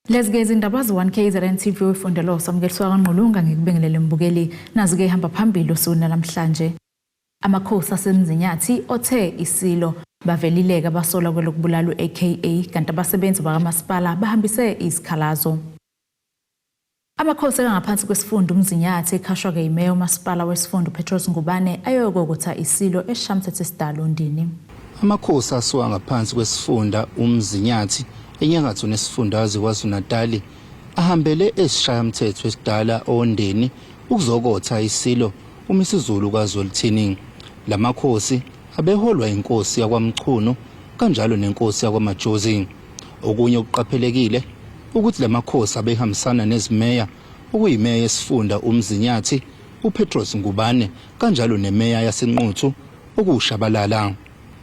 Let's get indaba z1KZN TV wefundelo samukelswa kanqulunga ngikubingelele mbukeli nazi-ke ihamba phambili usuna namhlanje. Amakhosi asemzinyathi Othe Isilo bavelileke abasolwa kwelokubulala aka kanti abasebenzi bakamasipala bahambise isikhalazo. Amakhosi angaphansi kwesifundo Mzinyathi ekhashwa-ke imeya umasipala wesifundo Petros Ngubane ayokokotha Isilo eshamthethe Sidalondini. Amakhosi asuka ngaphansi kwesifunda Mzinyathi enyakatho nesifundazwe KwaZulu-Natal ahambele esishayamthetho esidala Ondeni ukuzokotha Isilo umisizulu kaZolithini. Lamakhosi abeholwa inkosi yakwaMchunu kanjalo nenkosi yakwamajozi. Okunye okuqaphelekile ukuthi lamakhosi abehambisana nezimeya okuyimeya yesifunda Mzinyathi uPetros Ngubane kanjalo nemeya yasenquthu okushabalala.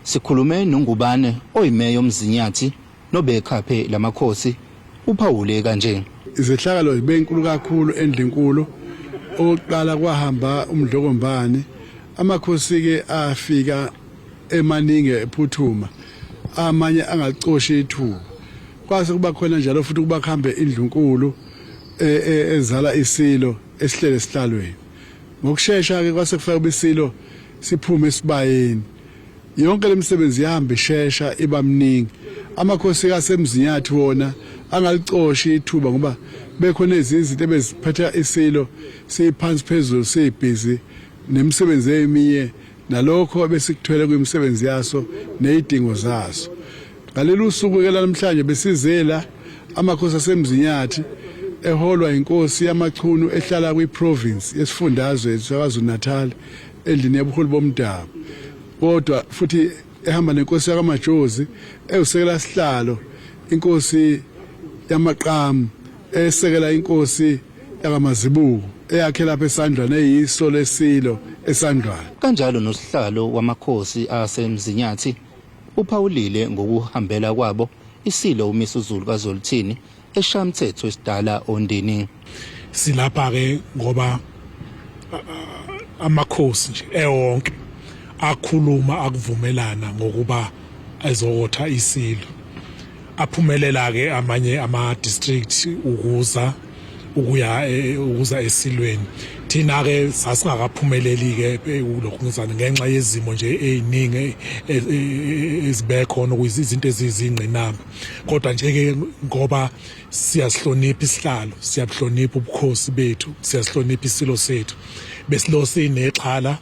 Sikhulume noNgubane oyimeya yomzinyathi nobekhaphe lamakhosi uphawule kanje. Izehlakalo zibe inkulu kakhulu endlinkulu oqala kwahamba umdlokombane amakhosi ke afika emaningi ephuthuma amanye angacoshi ithuba kwase kuba khona njalo futhi kuba kuhambe indlunkulu ezala Isilo esihlele sihlalweni ngokusheshsha ke kwase kufika Isilo siphume esibayeni yonke lemisebenzi yahamba isheshsha ibamningi amakhosi kaSemzinyathi wona angalicoshi ithuba ngoba bekhona izinto ebeziphatha Isilo siphansi phezulu sibhizi nemisebenzi eminye nalokho besikuthola kwimisebenzi yaso nezidingo zaso. Ngalelo usuku ke namhlanje besizela amakhosi asemzinyathi eholwa inkosi yamachunu ehlala kwiprovince yesifundazwe saKwaZulu-Natal endlini yobuholi bomdabu. Kodwa futhi ehamba nenkosi yakamajozi eyisekela sihlalo inkosi yamaqamu esekela inkosi yakamazibuko eyakhe lapha esandlwana eyiso lesilo esandlwana. Kanjalo nosihlalo wamakhosi asemzinyathi uphawulile ngokuhambela kwabo Isilo umisuzulu kaZolithini eshamthetho esidala Ondeni. Silapha ke ngoba amakhosi nje ewonke akhuluma akuvumelana ngokuba ezokotha Isilo. Aphumelela ke amanye ama district ukuza esilweni. Thina ke sasingakaphumeleli ke kulokho ngizana ngenxa yezimo nje eziningi ezibekhona kuyizinto ezizingqinamba. Kodwa nje ke ngoba siyasihlonipha isihlalo, siyabuhlonipha ubukhosi bethu, siyasihlonipha Isilo sethu. Besilo sinexhala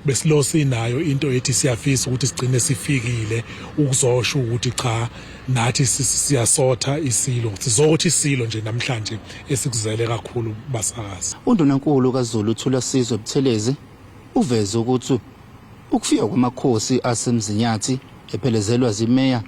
besilo sinayo into ethi siyafisa ukuthi sigcine sifikile ukuzosho ukuthi cha nathi siyasotha Isilo sizokuthi Isilo nje namhlanje esikuzele kakhulu basakazi. Undunankulu kaZulu uthula Sizwe Buthelezi uveze ukuthi ukufika kwamakhosi asemzinyathi ephelezelwa zimeya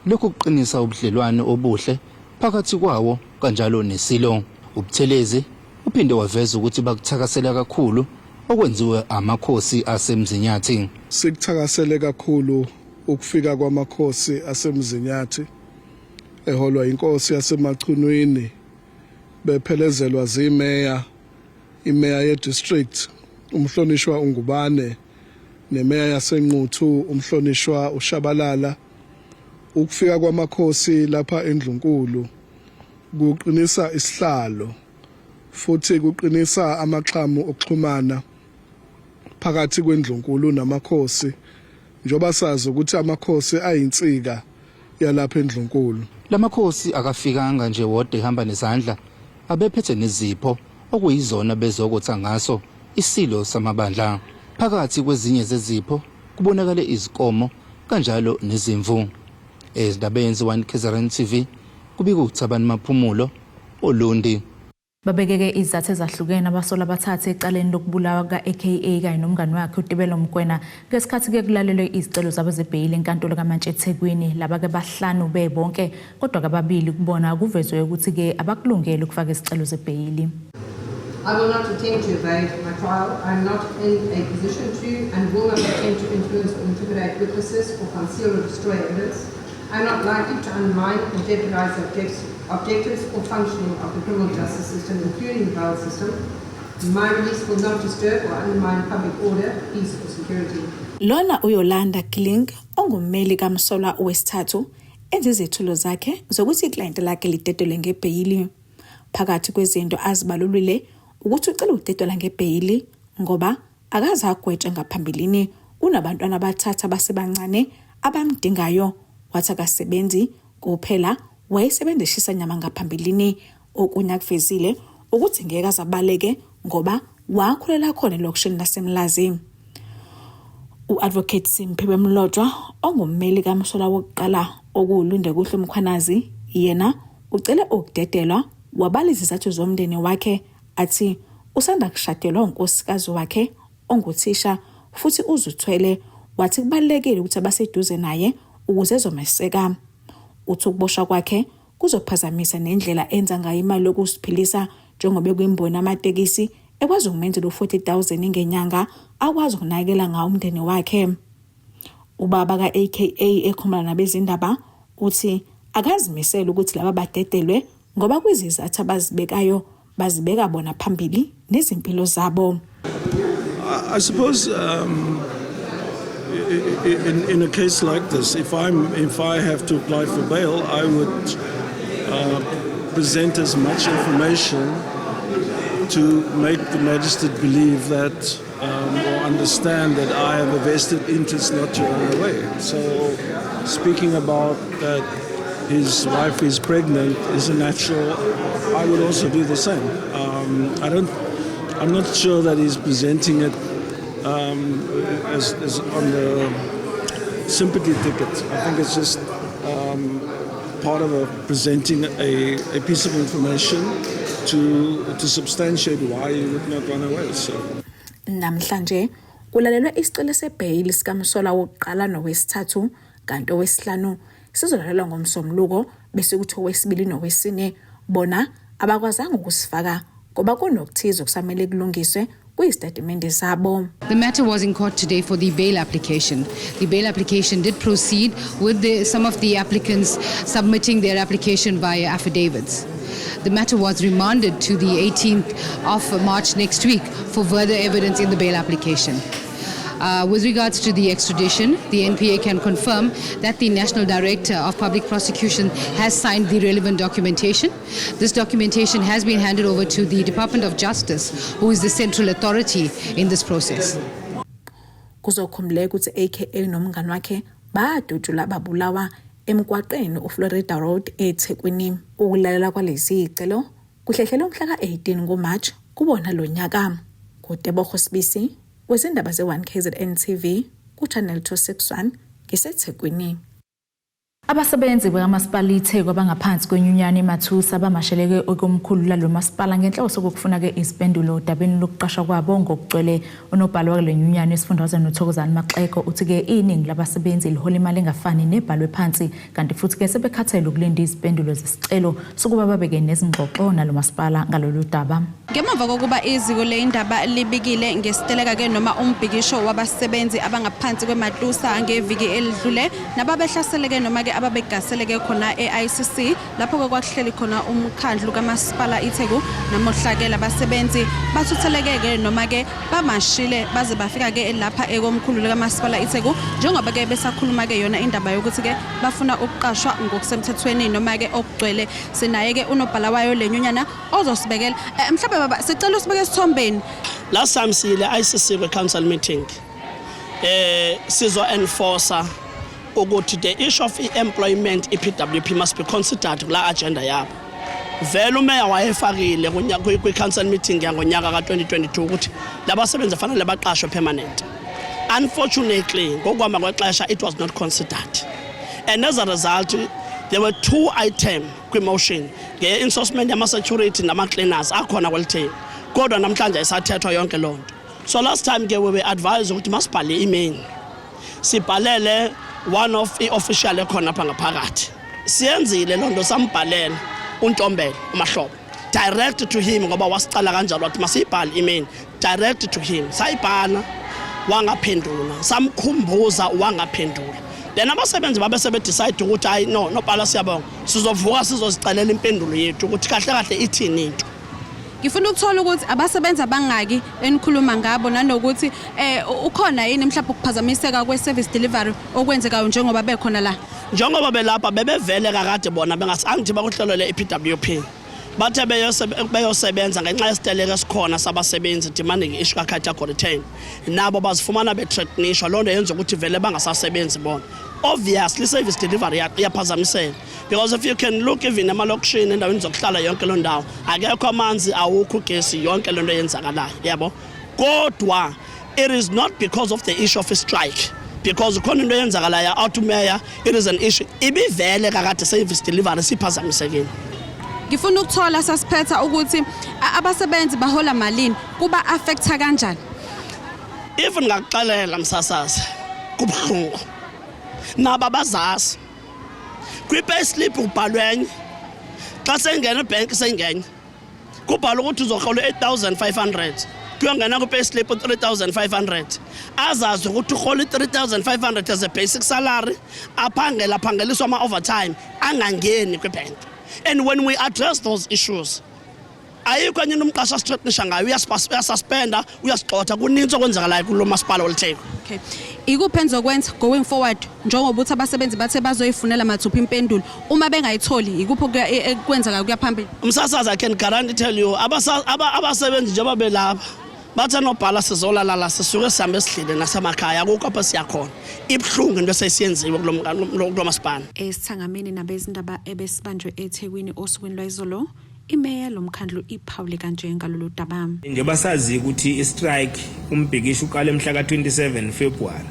lokhu kuqinisa ubudlelwane obuhle phakathi kwawo kanjalo neSilo. uButhelezi uphinde waveza ukuthi bakuthakasela kakhulu okwenziwe amakhosi asemzinyathi. Sikuthakasele kakhulu ukufika kwamakhosi asemzinyathi eholwa inkosi yasemachunwini bephelezelwa zimeya imeya yedistrict umhlonishwa uNgubane nemeya yasenquthu umhlonishwa uShabalala. Ukufika kwamakhosi lapha endlunkulu kuqinisa isihlalo futhi kuqinisa amaxhamu okuxhumana phakathi kwendlunkulu namakhosi njoba sazi ukuthi amakhosi ayinsika yalapha endlunkulu. Lamakhosi akafikanga nje wodwa ehamba nezandla abephethe nezipho okuyizona bezokotha ngaso Isilo samabandla. Phakathi kwezinye zezipho kubonakala izikomo kanjalo nezimvu. Ezindabeni z1KZN TV kubika uThabani Maphumulo Olundi. Babekeke izathu ezahlukene abasolwa bathathe ecaleni lokubulawa ka-aka kanye nomngani wakhe uTebelo Mkwena ngesikhathi ke kulalelwe izicelo zabo zebhayili enkantolo kaMantshi eThekwini. Laba ke bahlanu bebonke kodwa kababili kubona kuvezwe ukuthi ke abakulungele ukufaka isicelo zebhayili. I will not attempt to evade my trial. I am not in a position to and will not attempt to influence or intimidate witnesses or conceal or destroy evidence. I am not likely to undermine or jeopardize the objectives or functioning of the criminal justice system, including the bail system. My release will not disturb or undermine public order, peace or security. Lona uYolanda Kling ongummeli kaMsolwa wesithathu enze izethulo zakhe zokuthi iclient lakhe lidedelwe ngebheyili. Phakathi kwezinto azibalulile ukuthi ucela ukudedela ngebheyili ngoba akaze agwetshe ngaphambilini unabantwana abathatha abasebancane abamdingayo wathi akasebenzi kuphela wayesebenzisa nyama ngaphambilini. Okunye akuvezile ukuthi ngeke azabaleke ngoba wakhulela khona elokishini laseMlazi. U-Advocate Simphiwe Mlotshwa ongummeli kaMsolwa wokuqala okuwulunde kuhle Mkhwanazi yena ucele ukudedelwa wabala izizathu zomndeni wakhe athi usanda kushadelwa unkosikazi wakhe onguthisha futhi uzuthwele wathi kubalekile ukuthi abaseduze naye ukuze ezomeseka. Uthi ukuboshwa kwakhe kuzophazamisa nendlela enza ngayo imali yokusiphilisa njengoba kuyimboni amatekisi ekwazi ukumenzela u40,000 ngenyanga akwazi ukunakela ngawo umndeni wakhe. Ubaba ka-AKA ekhomana nabezindaba uthi akazimisela ukuthi laba badedelwe ngoba kwizizathu abazibekayo bazibeka bona phambili nezimpilo zabo. I suppose in a case like this, if I have to apply for bail, I would present as much information to make the magistrate believe that or understand that I have a vested interest not to run away. So speaking about that his wife is pregnant is a natural. I would also do the same. I'm not sure that he's presenting it as on the sympathy ticket. I think it's just part of presenting a piece of information to substantiate why he would not run away. So. Namhlanje kulalelwe isicelo sebhayili sikaMsolwa wokuqala nowesithathu kanti owesihlanu sizolalelwa ngomsombuluko bese kuthi owesibili nowesine bona abakwazanga ukusifaka ngoba kunokuthiza okusamele kulungiswe kuyizitatimende zabo. The matter was in court today for the bail application. The bail application did proceed with some of the applicants submitting their application via affidavits. The matter was remanded to the 18th of March next week for further evidence in the bail application. With regards to the extradition, the NPA can confirm that the National Director of Public Prosecution has signed the relevant documentation. This documentation has been handed over to the Department of Justice, who is the central authority in this process. Kuzokhumbuleka ukuthi AKA nomngane wakhe badutshula babulawa emgwaqeni uFlorida Road eThekwini. Ukulalela kwalezi icelo kuhlehlelwe umhla ka-18 ngoMarch kubona lo nyaka. Kutebogo Sibisi wezindaba ze1KZN TV kuchannel 261 ngiseThekwini. Abasebenzi bakamasipala iTheku abangaphansi kwenyunyane eMathusa abamasheleke okomkhulu lalo masipala ngenhloso kokufuna ke isipendulo dabeni lokuqashwa kwabo ngokugcwele unobhalo wale nyunyane esifundazwe noThokozani Maxeko uthi ke iningi labasebenzi lihola imali engafani nebhalwe phansi kanti futhi ke sebekhathele ukulinda izipendulo zesicelo sokuba babeke nezingxoxo nalo masipala ngalolu daba. Ngemva kokuba iziko leindaba libikile ngesiteleka ke noma umbhikisho wabasebenzi abangaphansi kweMathusa ngeviki elidlule nababehlaseleke noma ke ababegaseleke khona eICC lapho kwakuhleli khona umkhandlu kamasipala iTheku namuhla ke labasebenzi bathutheleke noma ke bamashile baze bafika ke lapha ekomkhulu kamasipala iTheku njengoba ke besakhuluma ke yona indaba yokuthi ke bafuna ukuqashwa ngokusemthethweni noma ke okugcwele sinaye ke unobhala wayo lenyunyana ozosibekela mhlawumbe baba sicela usibeke isithombeni. Last time sile ICC we council meeting sizo enforcer ukuthi the issue of employment ePWP must be considered kula agenda yabo. Vele umeya wayefakile kwi council meeting yangonyaka ka2022 ukuthi labasebenzi fanele baqashwe permanent. Unfortunately ngokuhamba kwexesha it was not considered. And as a result there were two items kwi motion nge enforcement yama security nama cleaners akhona kwelithe. Kodwa namhlanje isathethwa yonke lonto. So last time ke we were advised ukuthi masibhale email. Sibhalele one of the official ekhona pha ngaphakathi. Siyenzile lonto sambhalela uNtombela uMahlobo. Direct to him ngoba wasicala kanjalo wathi masibhale email direct to him. Sayibhala wangaphendula. Samkhumbuza wangaphendula. Then abasebenzi babe sebe decide ukuthi hayi no bhala siyabonga. Sizovuka sizozicalela impendulo yethu ukuthi kahle kahle ithini into. Ngifuna ukuthola ukuthi abasebenzi abangaki enikhuluma ngabo nanokuthi ukhona yini mhlawumbe ukuphazamiseka kwe-service delivery okwenzekayo njengoba bekhona la. Njengoba belapha bebevele kakade bona bengasangithi bakuhlolele i-PWP. Bathe beyosebenza ngenxa yesiteleka esikhona sabasebenzi demanding issue ka-category 10. Nabo bazifumana be-threatenishwa loo nto yenza ukuthi vele bangasasebenzi bona. Obviously service delivery iyaphazamiseka because if you can look even emalokishini endaweni zokuhlala yonke loo ndawo akekho amanzi awukho ugesi yonke loo nto yenzakalayo yabo. Kodwa it is not because of the issue of a strike because khona into yenzakalayo out mayor it is an issue ibivele kakade service delivery siphazamisekile. Ngifuna ukuthola sasiphetha ukuthi abasebenzi bahola malini kuba affecta kanjani. Even ngakuxelela msasazi kubhlungu naba bazazi kwi-pay slip ubhalwenye xa sengena ebank sengenye kubhala ukuthi uzorhola 8500 kuyongena kwi-pay slip 3500 azazi ukuthi urhola 3500 as a basic salary aphangeliswa ama-overtime angangeni kwi-bank. And when we address those issues ayikho enye umqasha asithreatenisha ngayo uyasuspenda uyasigxotha kuninzi okwenzakalayo kulo masipala olitheko. Okay. Ikuphi enizokwenza going forward njengoba ukuthi abasebenzi bathe bazoyifunela mathupha impendulo uma bengayitholi ikuphi ekwenzeka kuya phambili. Umsasazi I can guarantee tell you abasebenzi njengoba belapha bathe nobhala sizolala sisuke sihambe esidlile nasemakhaya akukho apha siyakhona ibhlungu into esesiyenziwe kulo masipala. Esithangameni nabezindaba ebesibanjwe eThekwini osukwini lwayizolo imeya lomkhandlu iphawule kanje ngalolu daba. Njengoba sazi ukuthi istrike umbhikisho uqala emhla ka-27 February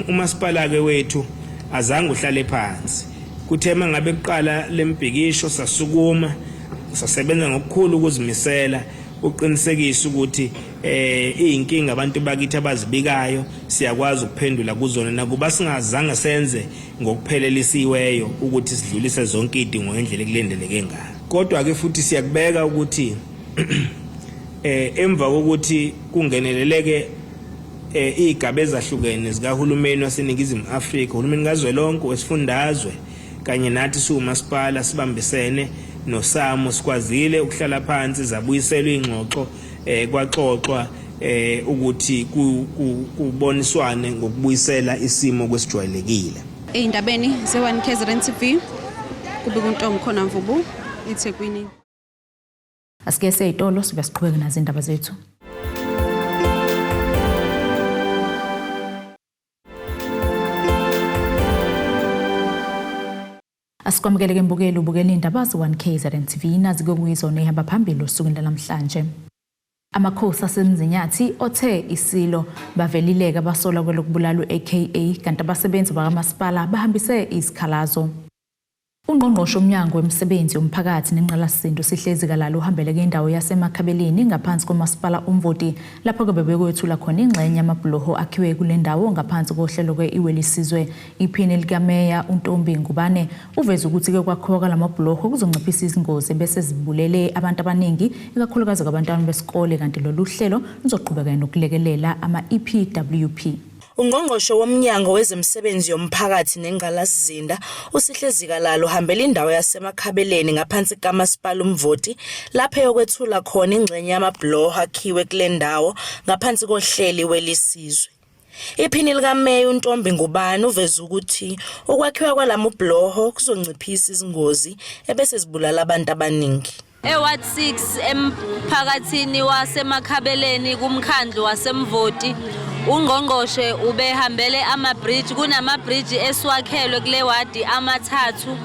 umasipala ke wethu azange uhlale phansi kuthe mangabe kuqala lembhikisho sasukuma sasebenza ngokukhulu ukuzimisela uqinisekisa ukuthi inkinga abantu bakithi abazibikayo siyakwazi ukuphendula kuzona nakuba singazange senze ngokuphelelisiweyo ukuthi sidlulise zonke idingo ngendlela ekulendeleke ngayo. Kodwa ke futhi siyakubeka ukuthi emva kokuthi kungeneleleke igaba ezahlukene zikahulumeni waseNingizimu Afrika, uhulumeni kazwelonke wesifundazwe kanye nathi siwumasipala sibambisene nosamo sikwazile ukuhlala phansi zabuyiselwa ingxoxo kwaxoxwa ukuthi kuboniswane ngokubuyisela isimo kwesijwayelekile. Eyindabeni ze1 KZN TV kubika uNtombi khona Mvubu eThekwini. Asike seyitolo sibe siqhubeka nazo indaba zethu. Asikwamukele mbukeli ubukela indaba ze1 KZN TV nazi kokuyizona ehamba phambili osukwini namhlanje. Amakhosi asemzinyathi Othe Isilo bavelileke Abasolwa Kwelokubulala aka kanti abasebenzi bakamasipala bahambise izikhalazo. Ungqongqoshe umnyango wemisebenzi yomphakathi nenqalasizinda sihlezi kalala uhambeleke indawo yaseMakhabeleni ngaphansi komasipala umvoti lapho ke bebekwethula khona ingxenye yamabhuloho akhiwe kule ndawo ngaphansi kohlelo kwe-Iwelisizwe. Iphini likameya uNtombi Ngubane uveza ukuthi ke kwakhiwa lamabhuloho kuzonciphisa izingozi bese zibulele abantu abaningi ikakhulukazi abantwana besikole kanti lolu hlelo luzoqhubeka nokulekelela ama-EPWP. Ungqongqoshe womnyango wezemisebenzi yomphakathi nenqalasizinda usihlezi kalala uhambela indawo yaseMakhabeleni ngaphansi kamasipala umvoti lapho yokwethula khona ingxenye yamabhuloho akhiwe kule ndawo ngaphansi kohlelo welisizwe. Iphini likameya uNtombi Ngubane uveza ukuthi ukwakhiwa kwalamabhuloho kuzonciphisa izingozi ebese zibulala abantu abaningi. Ward 6 emphakathini waseMakhabeleni kumkhandlu wasemvoti ungqongqoshe ubehambele ama-bridge kunama-bridge esiwakhelwe kule wadi amathathu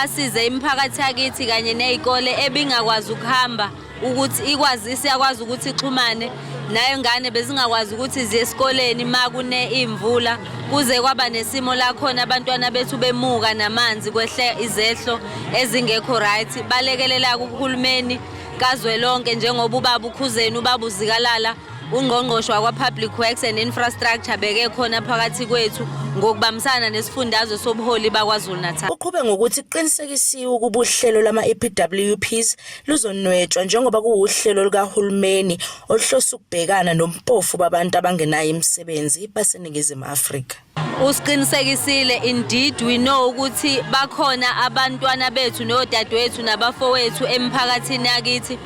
asize imiphakathi yakithi kanye nezikole ebingakwazi ukuhamba ukuthi siyakwazi ukuthi ixhumane nayo ngane bezingakwazi ukuthi ziye esikoleni makune imvula kuze kwaba nesimo la khona abantwana bethu bemuka namanzi kwehle izehlo ezingekho right balekelela kuhulumeni kazwelonke njengoba ubaba ukhuzeni ubaba uzikalala ungqongqoshe wakwa Public Works and Infrastructure beke khona phakathi kwethu ngokubambisana nesifundazwe sobuholi bakwaZulu Natal. Uqhube ngokuthi kuqinisekisiwe ukuba uhlelo lama-EPWPs luzonwetshwa njengoba kuwuhlelo lukahulumeni oluhlose ukubhekana nompofu babantu abangenayo imisebenzi baseNingizimu Afrika. Usiqinisekisile indeed we know ukuthi bakhona abantwana bethu nodadewethu nabafowethu emphakathini yakithi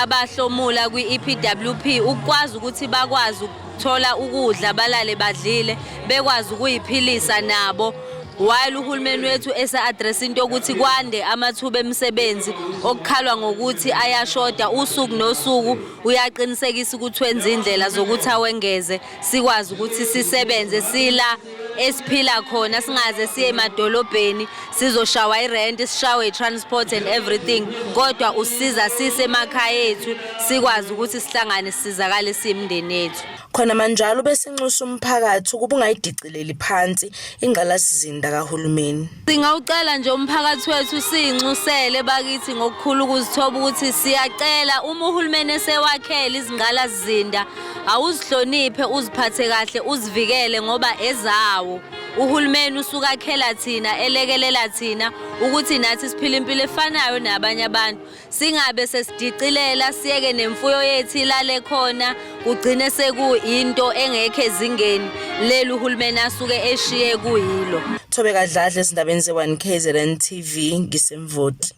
abahlomula kwi-EPWP ukwazi ukuthi bakwazi ukuthola ukudla balale badlile bekwazi ukuyiphilisa nabo while uhulumeni wethu esa-address into ukuthi kwande amathuba emisebenzi okukhalwa ngokuthi ayashoda usuku nosuku uyaqinisekisa ukuthi wenza indlela zokuthi awengeze sikwazi ukuthi sisebenze sila esiphila khona singaze siye emadolobheni sizoshawa irent sishawe itransport and everything kodwa usiza sise emakhaya ethu sikwazi ukuthi sihlangane sizakale simndeni yethu. Khona manjalo bese nxusa umphakathi ukuba ungayidicileli phansi ingqalasizinda kahulumeni. Singawucela nje umphakathi wethu sinxusele bakithi ngokukhulu ukuzithoba ukuthi siyacela uma uhulumeni esewakhela izingqalasizinda awuzihloniphe uziphathe kahle uzivikele ngoba ezawo uhulumeni usukakhela thina elekelela thina ukuthi nathi siphile impilo efanayo nabanye abantu singabe sesidicilela siyeke nemfuyo yethu ilale khona kugcine sekuyinto engekho ezingeni leli uhulumeni asuke eshiye kuyilo. Thobe kadladla ezindabeni ze1KZN TV ngisemvoti.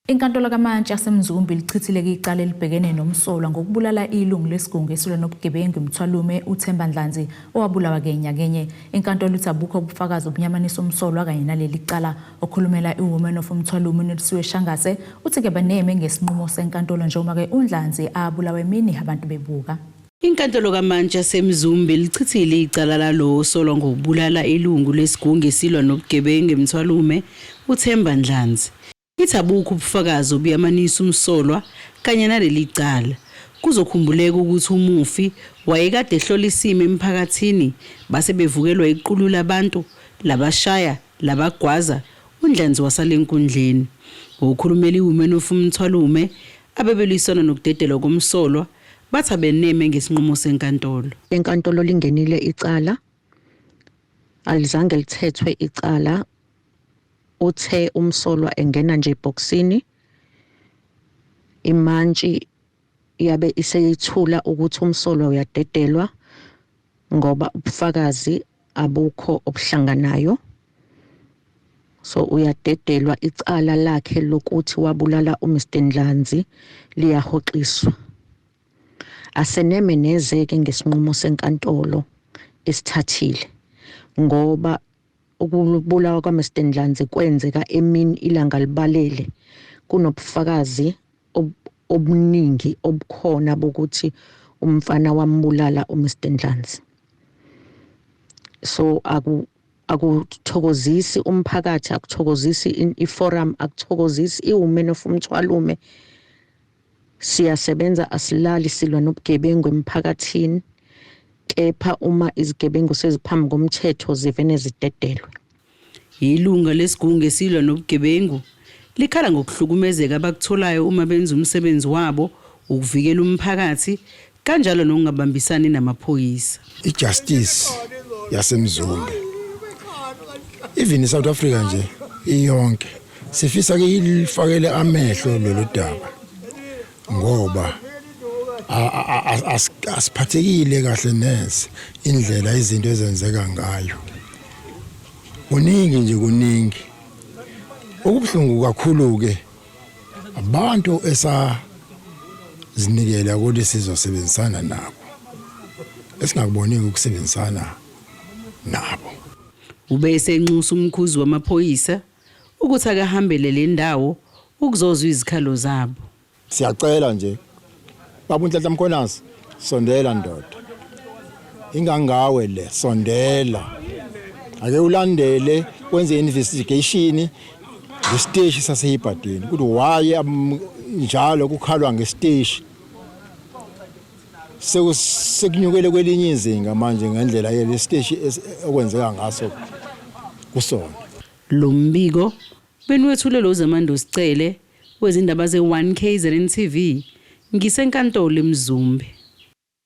Inkantolo kaMantshi yaseMzumbe lichithile icala elibhekene nomsolwa ngokubulala ilungu lesigungu esilwa nobugebengu uMthwalume uThemba Ndlanzi owabulawa kenye. Inkantolo ithi abukho ubufakazi obunyamanisa umsolwa kanye naleli cala okhulumela iwoman of uMthwalume uNelisiwe Shangase uthi ke baneme ngesinqumo senkantolo njengoba ke uNdlanzi abulawa emini abantu bebuka. Inkantolo kaMantshi yaseMzumbe lichithile icala lalo osolwa ngokubulala ilungu lesigungu esilwa nobugebengu uMthwalume uThemba Ndlanzi. Ithi abukho ubufakazi obuyamanisa umsolwa kanye naleli cala. Kuzokhumbuleka ukuthi umufi wayekade ehlola isimo emphakathini base bevukelwa iqulu labantu labashaya labagwaza uNdlanzi wasale enkundleni. Ngokukhulumela iwoman of uMthwalume abebelisana nokudedelwa komsolwa bathi beneme ngesinqumo senkantolo. Inkantolo lingenile icala alizange lithethwe icala. Othe umsolwa engena nje eboxini iMantshi yabe iseyithula ukuthi umsolwa uyadedelwa ngoba ubufakazi abukho obuhlanganayo so uyadedelwa icala lakhe lokuthi wabulala uMr Ndlanzi liyahoxiswa. Aseneme nezeke ngesinqumo senkantolo esithathile ngoba ukubulawa kwaMr Ndlanzi kwenzeka emini ilanga libalele kunobufakazi obuningi obukhona bokuthi umfana wambulala uMr Ndlanzi. So akuthokozisi umphakathi akuthokozisi iforum akuthokozisi iwoman of uMthwalume siyasebenza asilali silwa nobugebengu emphakathini. Kepha uma izigebengu seziphambi komthetho zivene zidedelwe. Ilunga lesigungu esilwa nobugebengu likhala ngokuhlukumezeka abakutholayo uma benza umsebenzi wabo ukuvikela umphakathi kanjalo nokungabambisani namaphoyisa. Ijustice yaseMzumbe even South Africa nje iyonke sifisa ke ilifakele amehlo lolu daba ngoba asiphathekile kahle neze indlela izinto ezenzeka ngayo. Kuningi okubuhlungu kakhulu ke abantu esazinikela ukuthi sizosebenzisana nabo esingakuboni ukusebenzisana nabo. Ubese enxusa umkhuzi wamaphoyisa ukuthi akahambele le ndawo ukuzozwa izikhalo zabo. Siyacela nje Baba uNhlanhla Mkhonasi sondela ndoda. Ingangawe le sondela. Ake ulandele wenze investigation ngesiteshi saseyibhadini ukuthi why njalo kukhalwa ngesiteshi. Sekunyukele kwelinye izinga manje ngendlela yele siteshi okwenzeka ngaso kusona. Lo mbiko benwethulelo zamando sicele wezindaba ze1KZN TV ngisenkantolo eMzumbe.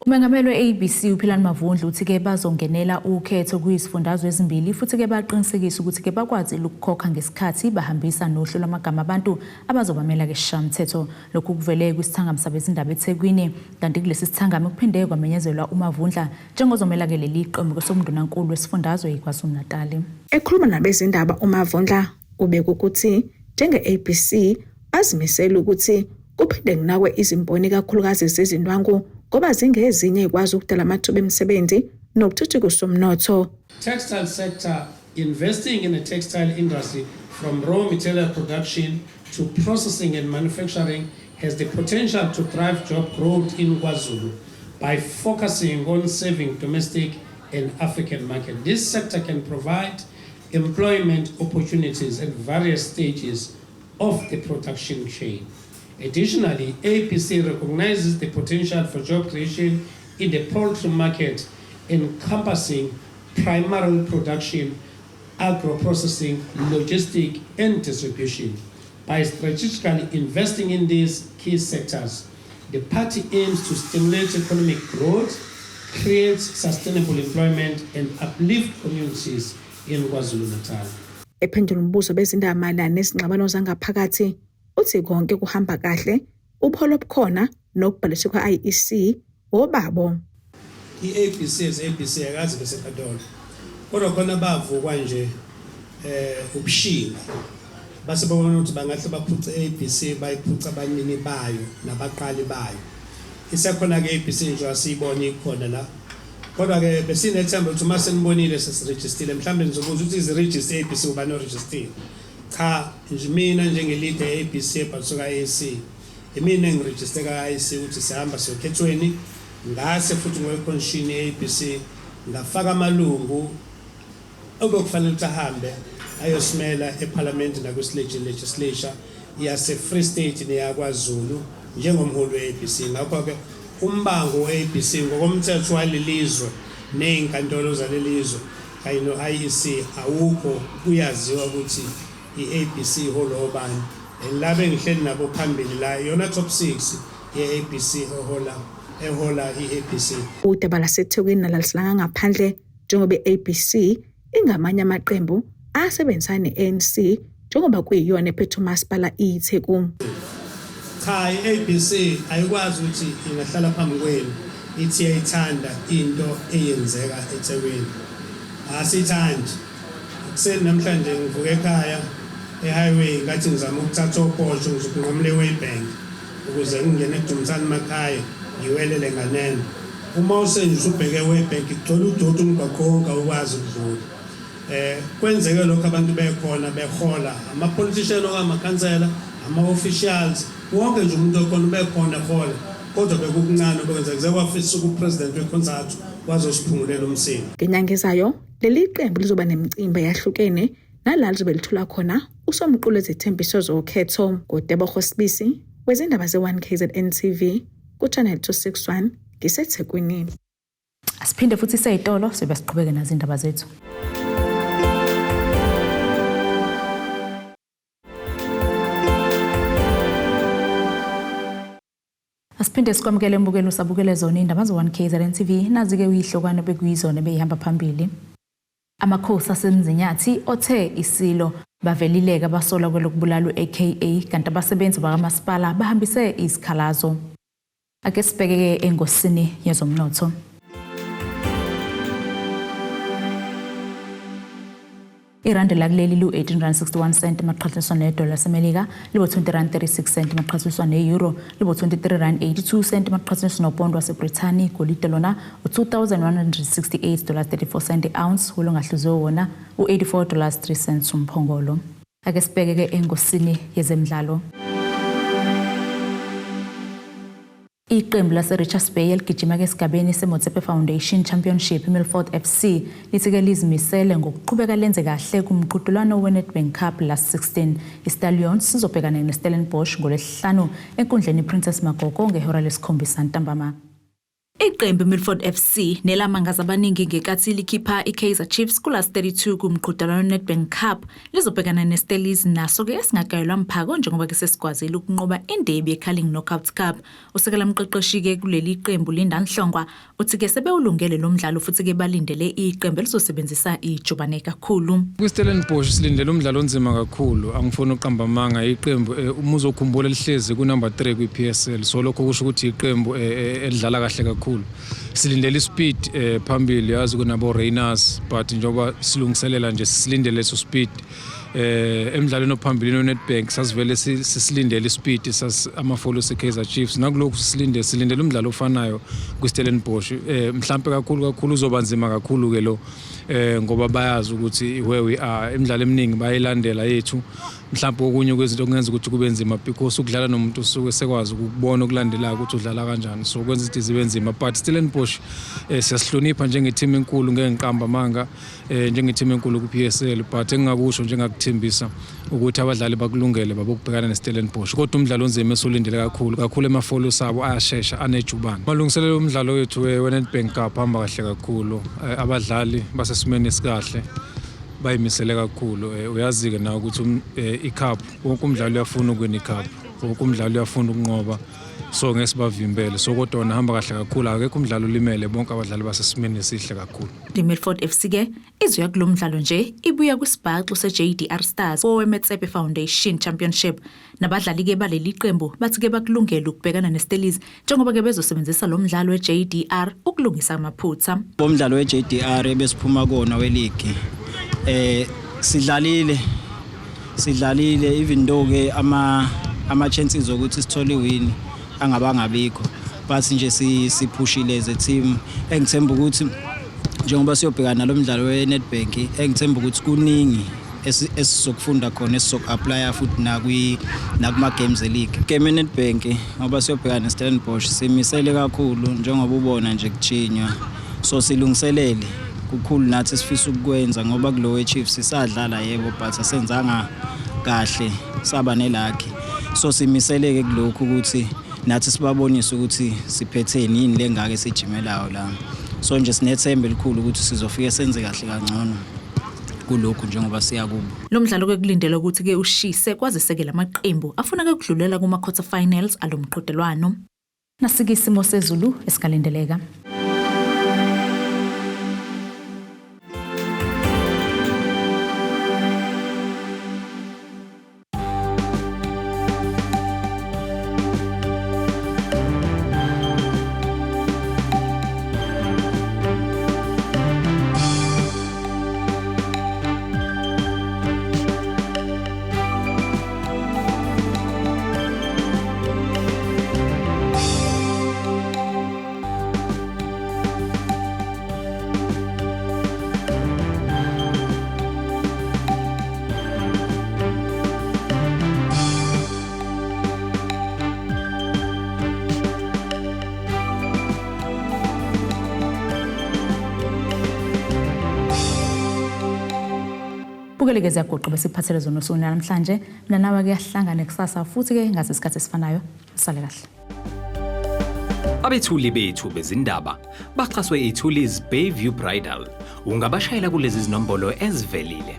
Umengameli we-ABC uPhilani Mavundla uthi-ke bazongenela ukhetho kuyizifundazwe ezimbili futhi-ke baqinisekisa ukuthi-ke bakwazi ukukhokha ngesikhathi bahambisa nohlu lwamagama abantu abazobamela-ke sishayamithetho. Lokhu kuvele kwisithangami sabezindaba eThekwini, kanti kulesi sithangami kuphinde kwamenyezelwa uMavundla njengozomela-ke leli qembu kwesomndunankulu wesifundazwe iKwaZulu-Natal. Ekhuluma nabezindaba uMavundla ubeka ukuthi njenge-ABC bazimisela ukuthi kuphinde kunakwe izimboni kakhulukazi zezindwangu ngoba zingezinye ikwazi ukudala amathuba emisebenzi nokuthuthukisa umnotho. Textile sector, investing in the textile industry from raw material production to processing and manufacturing has the potential to drive job growth in KwaZulu by focusing on serving domestic and African market. This sector can provide employment opportunities at various stages of the production chain. Additionally, APC recognizes the potential for job creation in the poultry market, encompassing primary production, agro-processing, logistics, and distribution. By strategically investing in these key sectors, the party aims to stimulate economic growth, create sustainable employment, and uplift communities in KwaZulu-Natal. Ephendula umbuzo bezindaba mayelana nezingxabano zangaphakathi uthi konke kuhamba kahle, upholo obukhona nokubhaliswa kwa-IEC obabo. I-ABC ABC akazi besekadolo. Kodwa khona bavukwa nje ubushinga. Base babona ukuthi bangahle baphuce i-ABC bayiphuca abanini bayo nabaqali bayo. Isekhona ke i-ABC nje asiyibona ikhona la. Kodwa ke besinethemba ukuthi uma senibonile sesiregistile mhlawumbe nizobuza ukuthi iziregister i-ABC uba no register. Cha, nje mina njengeleader ye-ABC ebhaliswe ka-ANC, mina ngiregister ka-IEC ukuthi sihamba siyokhethweni, ngase futhi ngowekhonshini ye-ABC ngafaka amalungu obekufanele ukuthi ahambe ayosimela eParliament nakwisilegislature yase-Free State neyakwaZulu njengomholi we-ABC. Ngakho-ke umbango we-ABC ngokomthetho walelizwe neyinkantolo zalelizwe kanye no-IEC awukho kuyaziwa ukuthi i-ABC iholo obani. Labe ngihleli nabo phambili la yona top 6 ye-ABC ehola i-ABC. Udaba laseThekwini nalalisilanga ngaphandle njengoba i-ABC ingamanye amaqembu asebenzisana ne-ANC njengoba kuyiyona ephethe umasipala iThekwini. Cha, i-ABC ayikwazi ukuthi ingahlala phambi kwenu ithi iyayithanda into eyenzeka eThekwini. Asithandi. Kuseni namhlanje ngivuke ekhaya e-highway ngathi ngizama ukuthatha oposho ngizokunqamle Waybank ukuze ngingene eDumthani emakhaya ngiwelele nganene. Uma usenje ubheke Waybank igcwele udoti umgwaqonga ukwazi ukudlula. Kwenzeke lokho abantu bekhona behola ama-politician okamakhansela ama-officials wonke nje umuntu okhona bekhona ehola kodwa bekukuncane okwenza kuze kwafisa ukupresident wekhonsathi wazosiphungulela umsindo. Ngenyanga ezayo leli qembu lizoba nemicimbi eyahlukene nalalo lizobe lithula khona usomqulu ezethembiso zokhetho. Godebo Sibisi wezindaba ze1KZN TV kuchannel 261 ngiseThekwini. Asiphinde futhi seyitolo sibe siqhubeke nazindaba zethu. Asiphinde sikwamukele embukelo sabukele zona indaba ze1KZN TV nazi-ke uyihlokwane bekuyizona beyihamba phambili. Amakhosi asemzinyathi Othe Isilo Bavelile Abasolwa Kwelokubulala aka kanti abasebenzi bakamasipala bahambise izikhalazo. Ake sibheke engosini yezomnotho. Irandi lakuleli lu-18.61 maqhathaniswa ne-dollar lasemelika, libo-20.36 maqhathaniswa ne-euro, libo-23.82 maqhathaniswa nopondo waseBrithani, igolide lona $2,168.34 ounce, ulongahluziwe wona u-$84.03 umphongolo. Ake sibheke engosini yezemidlalo. Iqembu lase-Richards Bay eligijima esigabeni se-Motsepe Foundation Championship Milford FC lithi-ke lizimisele ngokuqhubeka lenze kahle kumqhudelwano we-Nedbank Cup last 16. I-Stallions sizobhekana ne-Stellenbosch ngoLwesihlanu enkundleni Princess Magogo ngehora lesikhombisa ntambama. Iqembu Milford FC nelamangaza abaningi ngekathi likhipha iKaizer Chiefs kulas 32 kumqhudelwano Nedbank Cup lizobhekana neStellies naso ke esingagayelwa mphako njengoba ke sesikwazile ukunqoba indebe yeCarling Knockout Cup. Usekela umqeqeshi ke kuleli iqembu Linda Nhlongwa uthi ke sebewulungele lo mdlalo futhi ke balindele iqembu elizosebenzisa ijubane kakhulu. KwiStellenbosch silindele umdlalo onzima kakhulu, angifuni uqamba amanga. Iqembu umuzokhumbula lihlezi ku-number 3 kwi-PSL, so lokho kusho ukuthi iqembu elidlala kahle kakhulu. Silindele ispeed phambili, yazi kunabo Rainers, but njoba silungiselela nje silindele so speed emidlalweni ophambili noNedbank sasivele sisilindele ispeed amafolo seKaizer Chiefs. Nakulokhu silindele umdlalo ofanayo kwiStellenbosch. Mhlambe kakhulu uzoba nzima kakhulu ke lo ngoba bayazi ukuthi where we are, imidlalo eminingi bayilandela yethu. Mhlambe okunye kwezinto okungenza ukuthi kube nzima because ukudlala nomuntu usuke sekwazi ukubona ukulandela ukuthi udlala kanjani, so kwenza izinto zibe nzima. But Stellenbosch siyasihlonipha njengethimba enkulu, ngeke ngiqamba amanga njengethimba enkulu ku-PSL, but engingakusho njengakuthembisa ukuthi abadlali bakulungele babokubhekana neStellenbosch. Kodwa umdlalo onzima esolindele kakhulu emafolo sabo ayashesha anejubane. Malungiselelo umdlalo wethu weNedbank Cup hamba kahle kakhulu, abadlali basesimeni esikahle bayimisele kakhulu. Uyazi-ke nawe ukuthi icup wonke umdlalo uyafuna ukuwina icup, wonke umdlalo uyafuna ukunqoba, so ngeke sibavimbele. So kodwa hamba kahle kakhulu, akekho umdlalo ulimele, bonke abadlali basesimeni esihle kakhulu. Milford FC ke izoya kulo mdlalo nje ibuya kwisibhaxo seJDR Stars oweMetsepe Foundation Championship. Nabadlali ke baleli qembu bathi ke bakulungela ukubhekana neStellies njengoba ke bezosebenzisa lo mdlalo weJDR ukulungisa amaphutha. Umdlalo weJDR besiphuma kona weligi sidlalile even though ke ama chances ukuthi sithole iwin angabangabikho, but nje siphushile as a team. Engithemba ukuthi njengoba siyobhekana lo mdlalo weNedbank, engithemba ukuthi kuningi esizokufunda khona, esizoku-applya futhi nakuma games e-league. Game eNedbank ngoba siyobhekana neStellenbosch simisele kakhulu njengoba ubona nje kujinywa, so silungiselele kukhulu nathi sifisa ukukwenza ngoba kulo weChiefs sisadlala yebo, but asenzanga kahle, saba nelakhi. So simiseleke kulokhu ukuthi nathi sibabonise ukuthi siphetheni yini lengake sijimelayo la. So nje sinethemba elikhulu ukuthi sizofika senze kahle kangcono kulokhu njengoba siyakubo. Lo mdlalo ke kulindelwe ukuthi ke ushise kwazisekela amaqembu afuna ke ukudlulela kuma quarter finals alomqhudelwano. Nasike isimo sezulu esikalindeleka. Bukeleke ziyagoqa besiphathele zona usuku namhlanje. Mina nawe ke yahlangana kusasa futhi ke ngase isikhathi esifanayo. Sale kahle. Abethuli bethu bezindaba baxhaswe iThulis Bayview Bridal. Ungabashayela kulezi zinombolo ezivelile.